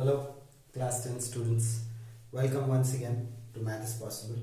Hello class 10 students, welcome once again to Math is Possible.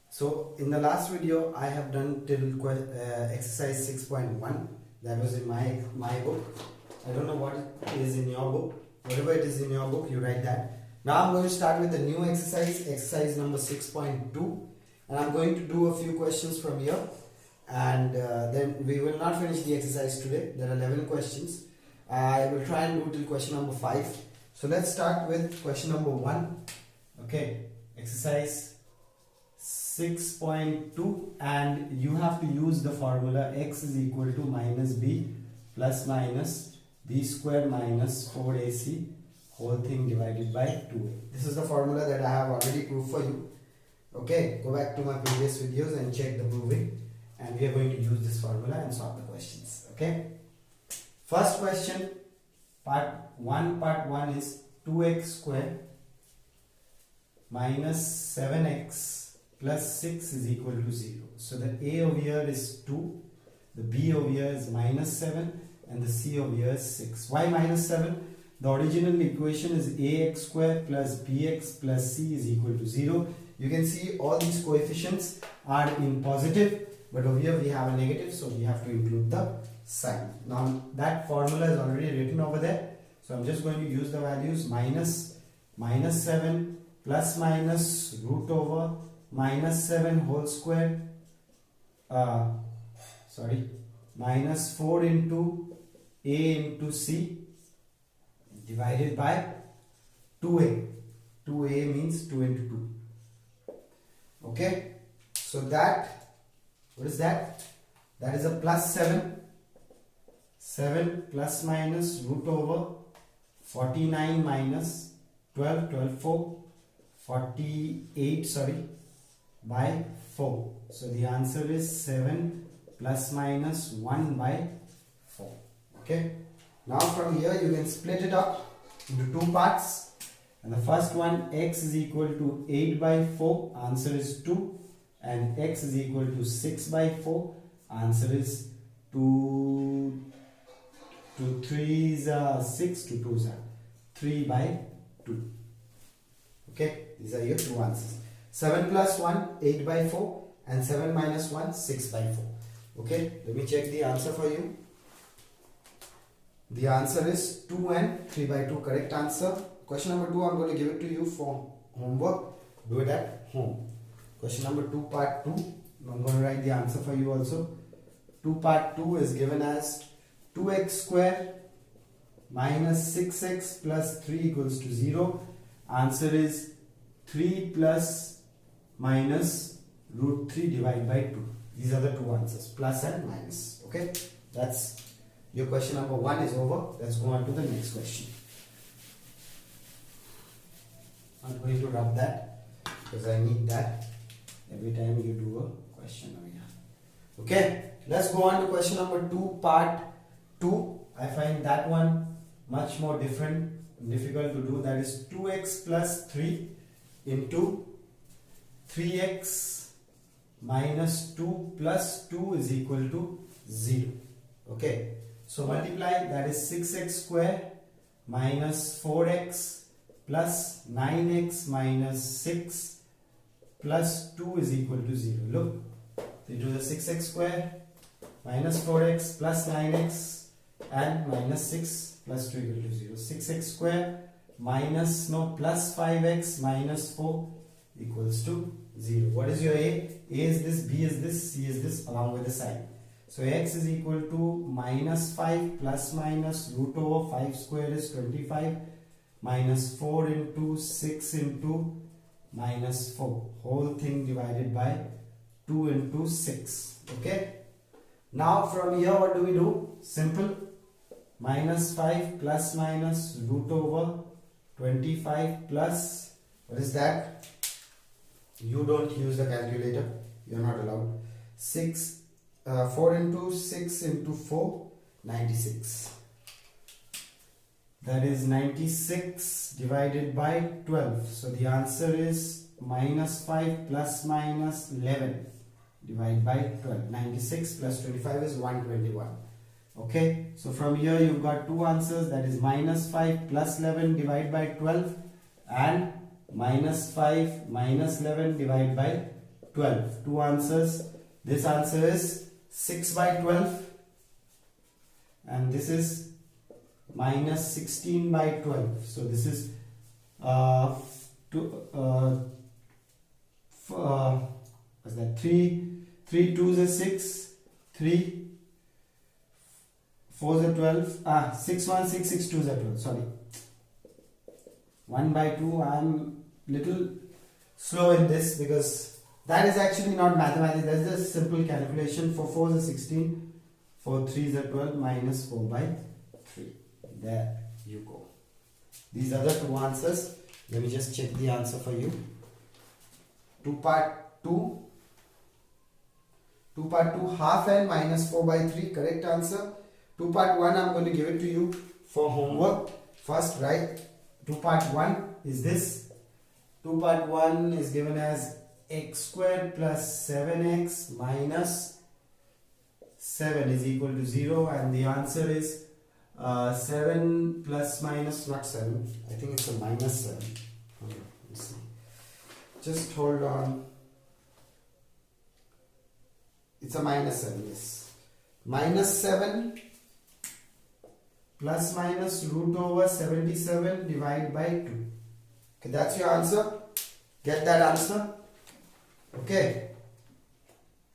So in the last video I have done till exercise 6.1, that was in my book. I don't know what it is in your book. Whatever it is in your book, you write that. Now I'm going to start with the new exercise number 6.2, and I'm going to do a few questions from here, and then we will not finish the exercise today. There are 11 questions. I will try and do till question number 5. So let's start with question number 1. Okay, exercise 6.2, and you have to use the formula x is equal to minus b plus minus b squared minus 4ac whole thing divided by 2a. This is the formula that I have already proved for you. Okay, go back to my previous videos and check the proving, and we are going to use this formula and solve the questions. Okay, first question, part 1 is 2x squared minus 7x plus 6 is equal to 0. So the a over here is 2, the b over here is minus 7, and the c over here is 6. Why minus 7? The original equation is ax squared plus bx plus c is equal to 0. You can see all these coefficients are in positive, but over here we have a negative, so we have to include the sign. Now that formula is already written over there, so I'm just going to use the values minus 7 plus minus root over minus 7 whole square, minus 4 into a into c divided by 2a. 2a means 2 into 2. Okay, so that, what is that? That is a plus 7 plus minus root over 49 minus 12 4 48 by 4. So the answer is 7 plus minus 1 by 4. Okay, now from here you can split it up into two parts, and the first one, x is equal to 8 by 4, answer is 2, and x is equal to 6 by 4, answer is 2 3s are 6, 2 2s are 3 by 2. Okay, these are your two answers. 7 plus 1, 8 by 4, and 7 minus 1, 6 by 4. Okay, let me check the answer for you. The answer is 2 and 3 by 2, correct answer. Question number 2, I'm going to give it to you for homework. Do it at home. Question number 2, part 2. I'm going to write the answer for you also. 2 part 2 is given as 2x squared minus 6x plus 3 equals to 0. Answer is 3 plus minus root 3 divided by 2. These are the two answers, plus and minus. Okay, that's your question number 1 is over. Let's go on to the next question. I'm going to rub that because I need that every time you do a question over here. Okay, let's go on to question number 2, part 2. I find that one much more difficult to do. That is 2x plus 3 into 3x minus 2 plus 2 is equal to 0. Okay, so multiply, that is 6x squared minus 4x plus 9x minus 6 plus 2 is equal to 0. Look, we do the 6x squared minus 4x plus 9x and minus 6 plus 2 equal to 0. 6x squared minus plus 5x minus 4 equals to 0. What is your a? A is this, b is this, c is this, along with the sign. So x is equal to minus 5 plus minus root over 5 square is 25 minus 4 into 6 into minus 4 whole thing divided by 2 into 6. Okay, now from here what do we do? Simple. Minus 5 plus minus root over 25 plus, what is that? You don't use the calculator, you are not allowed. 4 into 6 into 4, 96. That is 96 divided by 12. So the answer is minus 5 plus minus 11 divided by 12. 96 plus 25 is 121. Okay, so from here you've got two answers, that is minus 5 plus 11 divided by 12 and minus 5 minus 11 divided by 12. Two answers. This answer is 6 by 12 and this is minus 16 by 12. So this is what's that? 3 2s is 6, 3 4s are 12, 6 1 6 6 2s are 12, sorry, 1 by 2. I am little slow in this because that is actually not mathematics, that is just simple calculation. For 4s are 16, for 3s are 12, minus 4 by 3. There you go. These are the two answers. Let me just check the answer for you. Part 2, half n minus 4 by 3, correct answer. Part 1, I'm going to give it to you for homework. First, right? Part 1 is this. Part 1 is given as x squared plus 7x minus 7 is equal to 0, and the answer is 7 plus minus, not 7, I think it's a minus 7. Okay, let's see. Just hold on. It's a minus 7, yes. Minus 7 plus minus root over 77 divided by 2. Okay, that's your answer. Get that answer. Okay.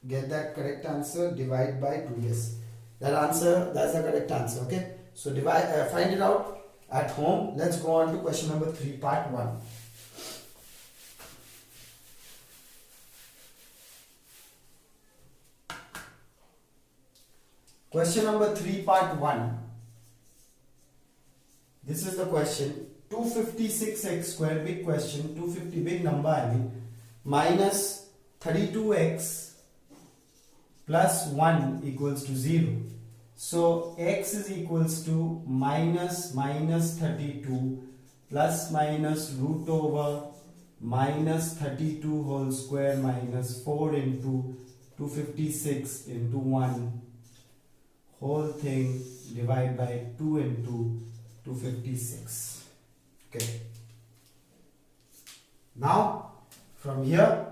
Get that correct answer. Divide by 2. Yes. That answer, that's the correct answer. Okay. So divide, find it out at home. Let's go on to question number 3, part 1. Question number 3, part 1. This is the question. 256x square, big question, 250, big number I mean, minus 32x plus 1 equals to 0. So x is equals to minus 32 plus minus root over minus 32 whole square minus 4 into 256 into 1 whole thing divided by 2 into 256. Okay. Now from here,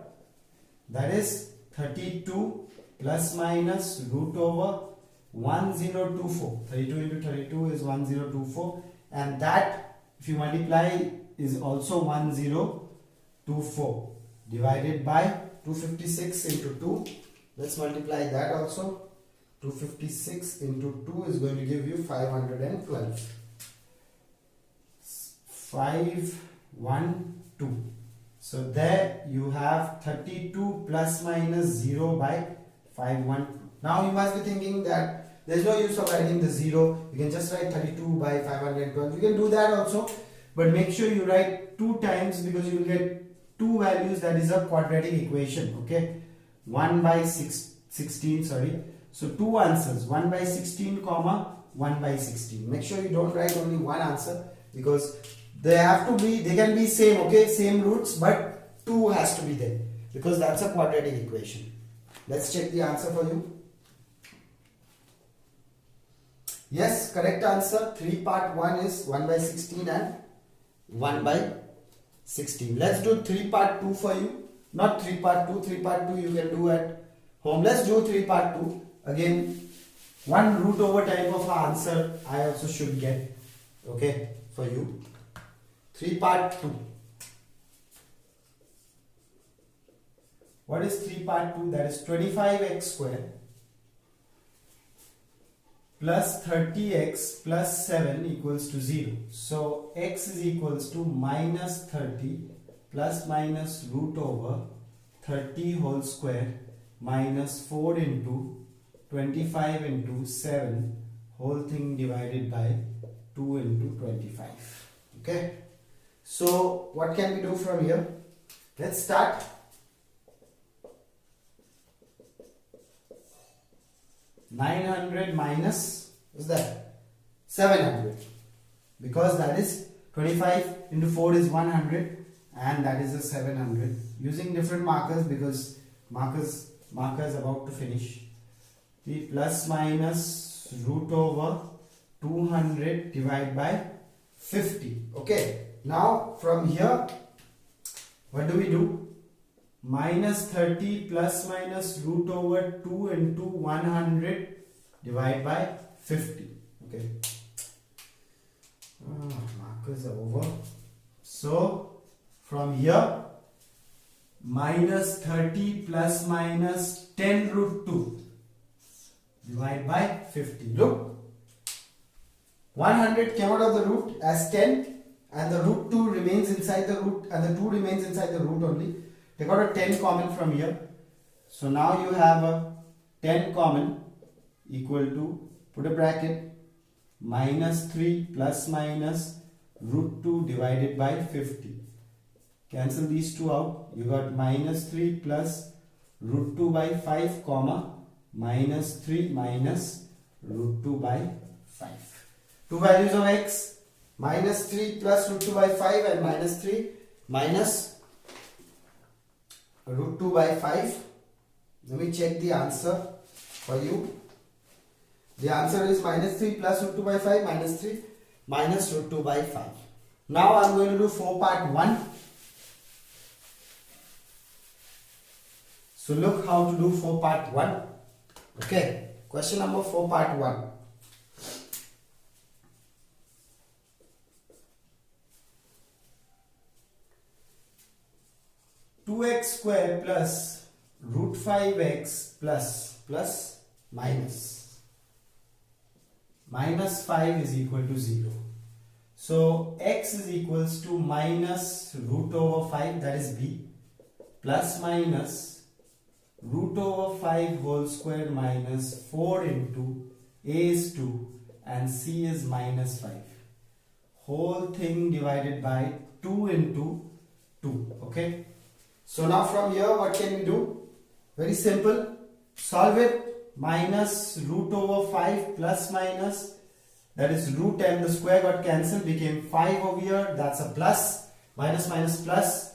that is 32 plus minus root over 1024. 32 into 32 is 1024, and that if you multiply is also 1024 divided by 256 into 2. Let's multiply that also. 256 into 2 is going to give you 512. 512. So there you have 32 plus minus 0 by 512. Now you must be thinking that there is no use of writing the 0. You can just write 32 by 512. You can do that also, but make sure you write 2 times because you will get 2 values. That is a quadratic equation. Okay, 1 by 16. Sorry. So 2 answers, 1 by 16 comma 1 by 16. Make sure you don't write only one answer because they can be same, okay, same roots, but 2 has to be there because that's a quadratic equation. Let's check the answer for you. Yes, correct answer. 3 part 1 is 1 by 16 and 1 by 16. Let's do 3 part 2 for you. Not 3 part 2. 3 part 2 you can do at home. Let's do 3 part 2. Again, 1 root over type of answer I also should get. Okay, for you. 3 part 2. What is 3 part 2? That is 25x square plus 30x plus 7 equals to 0. So x is equals to minus 30 plus minus root over 30 whole square minus 4 into 25 into 7 whole thing divided by 2 into 25. Okay. So what can we do from here? Let's start. (900) minus, what's that? 700, because that is 25 into 4 is 100 and that is a 700. Using different markers because marker is about to finish. The plus minus root over 200 divided by 50. Okay, now from here, what do? Minus 30 plus minus root over 2 into 100 divided by 50. Okay, markers are over. So from here, minus 30 plus minus 10 root 2 divided by 50. Look, 100 came out of the root as 10 and the root 2 remains inside the root and the 2 remains inside the root only. Take out a 10 common from here. So now you have a 10 common equal to, put a bracket, minus 3 plus minus root 2 divided by 50. Cancel these two out. You got minus 3 plus root 2 by 5 comma minus 3 minus root 2 by 5. Two values of x, minus 3 plus root 2 by 5 and minus 3 minus root 2 by 5. Let me check the answer for you. The answer is minus 3 plus root 2 by 5 minus 3 minus root 2 by 5. Now I am going to do 4 part 1. So look how to do 4 part 1. Okay, question number 4 part 1. (2x square plus root 5x plus minus 5 is equal to 0. So x is equals to minus root over 5, that is b, plus minus root over 5 whole square minus 4 into a is 2 and c is minus 5. Whole thing divided by 2 into 2. Okay. So now from here what can we do? Very simple. Solve it. Minus root over 5 plus minus, that is root and the square got cancelled, became 5 over here, that's a plus, minus minus plus,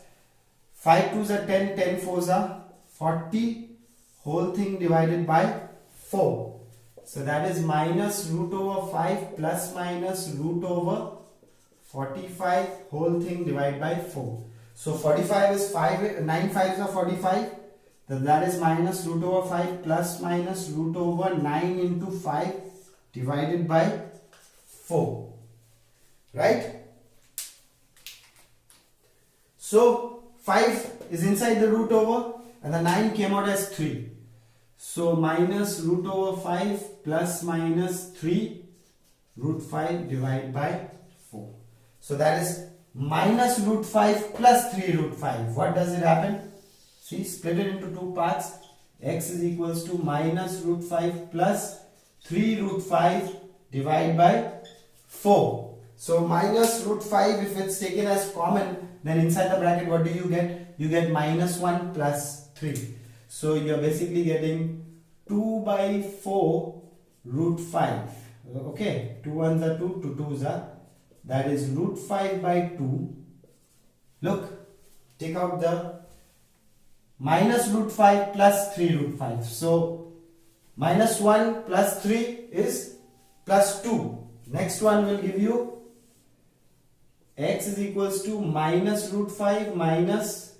5 2s are 10, 10 4s are 40, whole thing divided by 4. So that is minus root over 5 plus minus root over 45, whole thing divided by 4. So 45 is 5, 9 5s are 45. That is minus root over 5 plus minus root over 9 into 5 divided by 4. Right? So 5 is inside the root over and the 9 came out as 3. So minus root over 5 plus minus 3 root 5 divided by 4. So that is minus root 5 plus 3 root 5. What does it happen? See, split it into two parts. X is equals to minus root 5 plus 3 root 5 divided by 4. So minus root 5, if it's taken as common, then inside the bracket what do you get? You get minus 1 plus 3. So you are basically getting 2 by 4 root 5. Okay, 2 1s are 2, 2 2s are. That is root 5 by 2. Look, take out the minus root 5 plus 3 root 5. So minus 1 plus 3 is plus 2. Next one will give you x is equals to minus root 5 minus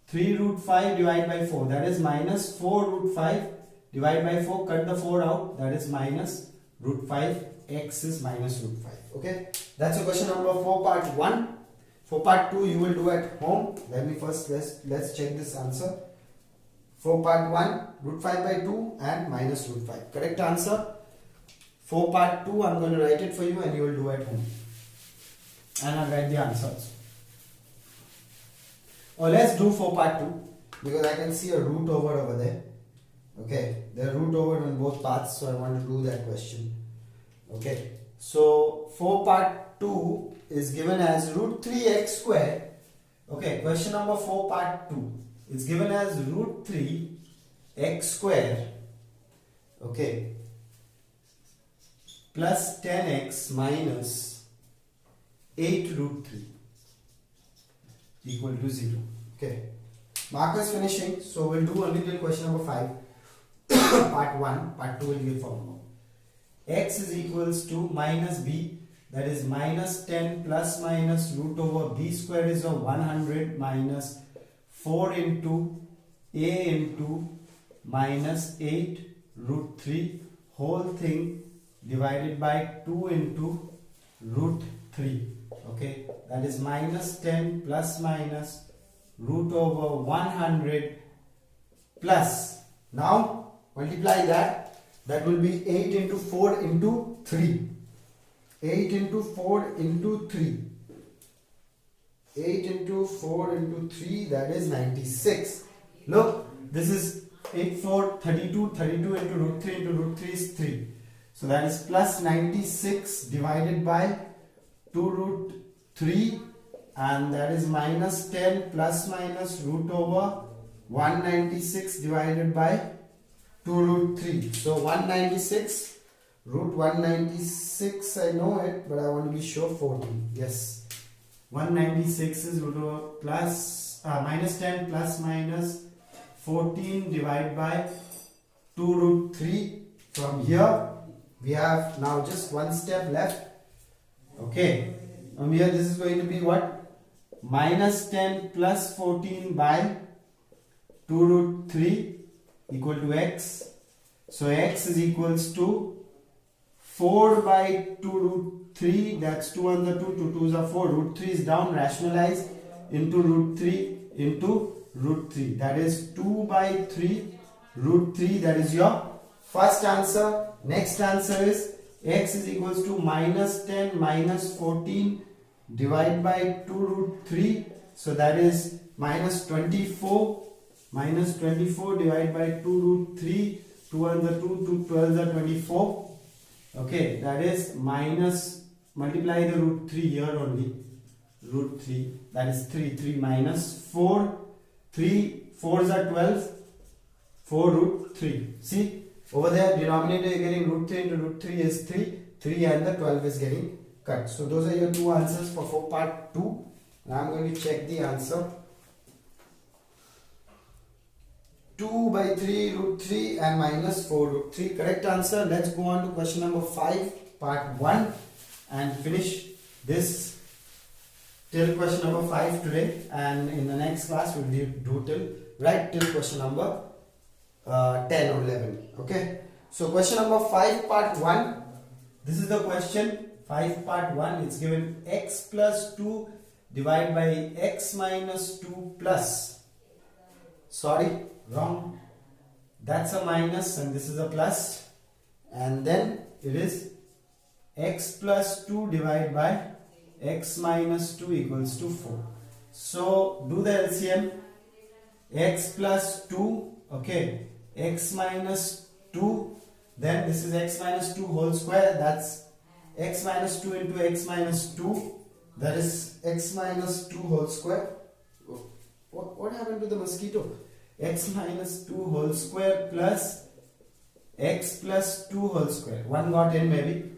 3 root 5 divided by 4. That is minus 4 root 5 divided by 4. Cut the 4 out. That is minus root 5. X is minus root 5. Okay. That's a question number 4 part 1. For part 2 you will do at home. Let me first let's check this answer. For part 1 root 5 by 2 and minus root 5. Correct answer. For part 2 I am going to write it for you and you will do at home. And I'll write the answers. Or let's do for part 2 because I can see a root over there. Okay, there are root over on both parts, so I want to do that question. Okay, so for part 2 is given as root 3x square. Okay, question number 4 part 2 is given as root 3x square. Okay, plus 10x minus 8 root 3 equal to 0. Okay, markers finishing, so we'll do only till question number 5 part 1, part 2 will give formula. x is equals to minus b, that is minus 10 plus minus root over b square is of 100 minus 4 into a into minus 8 root 3 whole thing divided by 2 into root 3. Okay, that is minus 10 plus minus root over 100 plus, now multiply that, that will be 8 into 4 into 3. 8 into 4 into 3. 8 into 4 into 3, that is 96. Look, this is 8, 4, 32. 32 into root 3 is 3. So that is plus 96 divided by 2 root 3, and that is minus 10 plus minus root over 196 divided by 2 root 3. So 196 root 196, I know it, but I want to be sure 14. Yes, 196 is root over plus minus 10 plus minus 14 divided by 2 root 3. From here we have now just one step left. Okay, from here this is going to be what? Minus 10 plus 14 by 2 root 3 equal to x. So x is equals to 4 by 2 root 3, that's 2 on the 2, 2 2s are 4, root 3 is down, rationalize into root 3 into root 3, that is 2 by 3 root 3, that is your first answer. Next answer is x is equals to minus 10 minus 14 divided by 2 root 3, so that is minus 24. Minus 24 divided by 2 root 3, 2 on the 2, 2 12 are 24. Okay, that is minus, multiply the root 3 here only, root 3, that is 3, 3 minus 4, 3 4s are 12, 4 root 3. See, over there denominator you are getting root 3 into root 3 is 3, 3 and the 12 is getting cut. So those are your two answers for part 2. Now I am going to check the answer. 2 by 3 root 3 and minus 4 root 3. Correct answer. Let's go on to question number 5 part 1 and finish this till question number 5 today, and in the next class we'll do till question number 10 or 11. Okay, so question number 5 part 1, this is the question 5 part 1. It's given x plus 2 divided by x minus 2 plus, sorry, wrong, that's a minus and this is a plus, and then it is x plus 2 divided by x minus 2 equals to 4. So do the LCM. X plus 2, okay, x minus 2, then this is x minus 2 whole square, that's x minus 2 into x minus 2, that is x minus 2 whole square. What happened to the mosquito? X minus 2 whole square plus x plus 2 whole square. One got in maybe.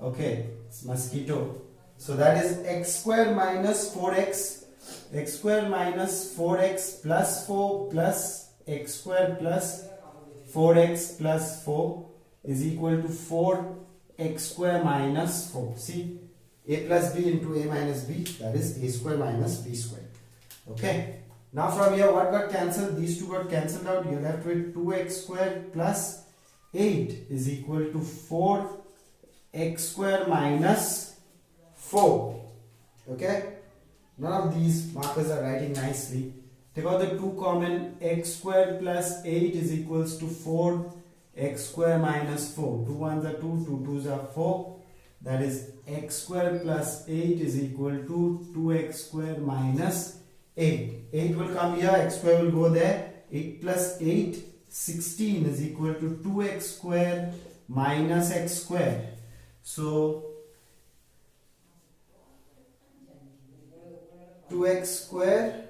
Okay, it's mosquito. So that is x square minus 4x. X square minus 4x plus 4 plus x square plus 4x plus 4 is equal to 4x square minus 4. See, a plus b into a minus b, that is a square minus b square. Okay. Now from here what got cancelled? These two got cancelled out. You are left with 2x square plus 8 is equal to 4x square minus 4. Okay. None of these markers are writing nicely. Take out the 2 common. X square plus 8 is equals to 4x square minus 4. 2 1s are 2, 2 2s are 4. That is x square plus 8 is equal to 2x square minus 8. 8 will come here, x square will go there. 8 plus 8, 16 is equal to 2x square minus x square. So 2x square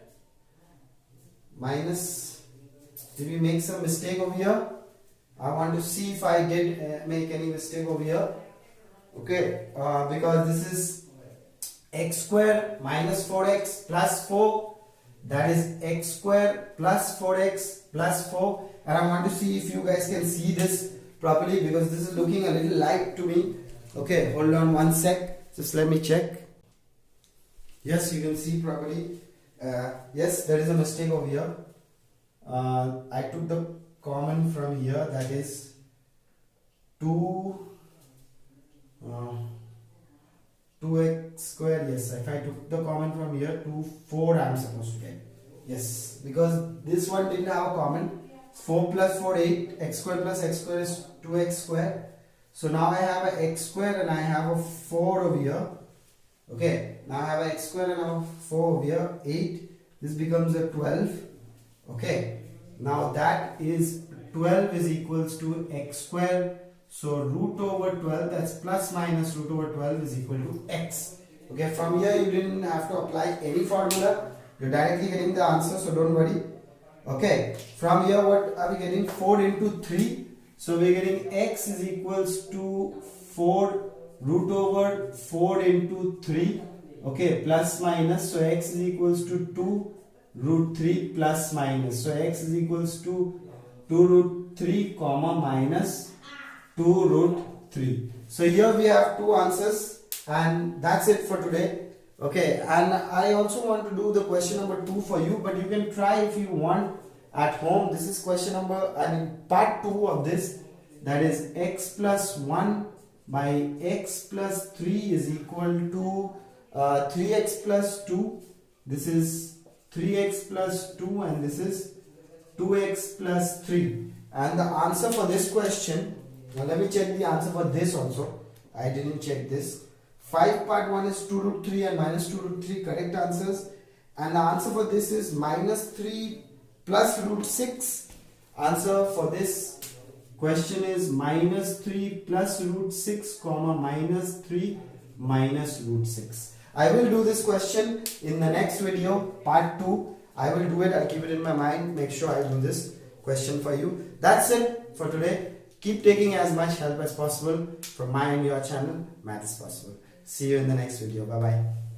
minus, did we make some mistake over here? I want to see if I did make any mistake over here. Okay, because this is x square minus 4x plus 4, that is x square plus 4x plus 4, and I want to see if you guys can see this properly because this is looking a little light to me. Okay, hold on one sec. Just let me check. Yes, you can see properly. Yes, there is a mistake over here. I took the common from here, that is 2x square. Yes, if I took the common from here, 4 I am supposed to get. Yes, because this one didn't have a common. 4 plus 4, 8. X square plus x square is 2x square. So now I have a x square and I have a 4 over here. Okay, now I have a x square and I have 4 over here. 8. This becomes a 12. Okay, now that is 12 is equals to x square. So root over 12, that's plus minus root over 12 is equal to x. Okay, from here you didn't have to apply any formula. You're directly getting the answer, so don't worry. Okay, from here what are we getting? 4 into 3. So we're getting x is equals to 4 root over 4 into 3. Okay, plus minus. So x is equals to 2 root 3 plus minus. So x is equals to 2 root 3 comma minus 2 root 3. So here we have two answers and that's it for today. Okay, and I also want to do the question number 2 for you, but you can try if you want at home. This is question number, part 2 of this, that is x plus 1 by x plus 3 is equal to 3x plus 2. This is 3x plus 2 and this is 2x plus 3. And the answer for this question, now let me check the answer for this also. I didn't check this. 5 part 1 is 2 root 3 and minus 2 root 3, correct answers. And the answer for this is minus 3 plus root 6. Answer for this question is minus 3 plus root 6 comma minus 3 minus root 6. I will do this question in the next video, part 2. I will do it, I'll keep it in my mind, make sure I do this question for you. That's it for today. Keep taking as much help as possible from my and your channel, Math is Possible. See you in the next video. Bye bye.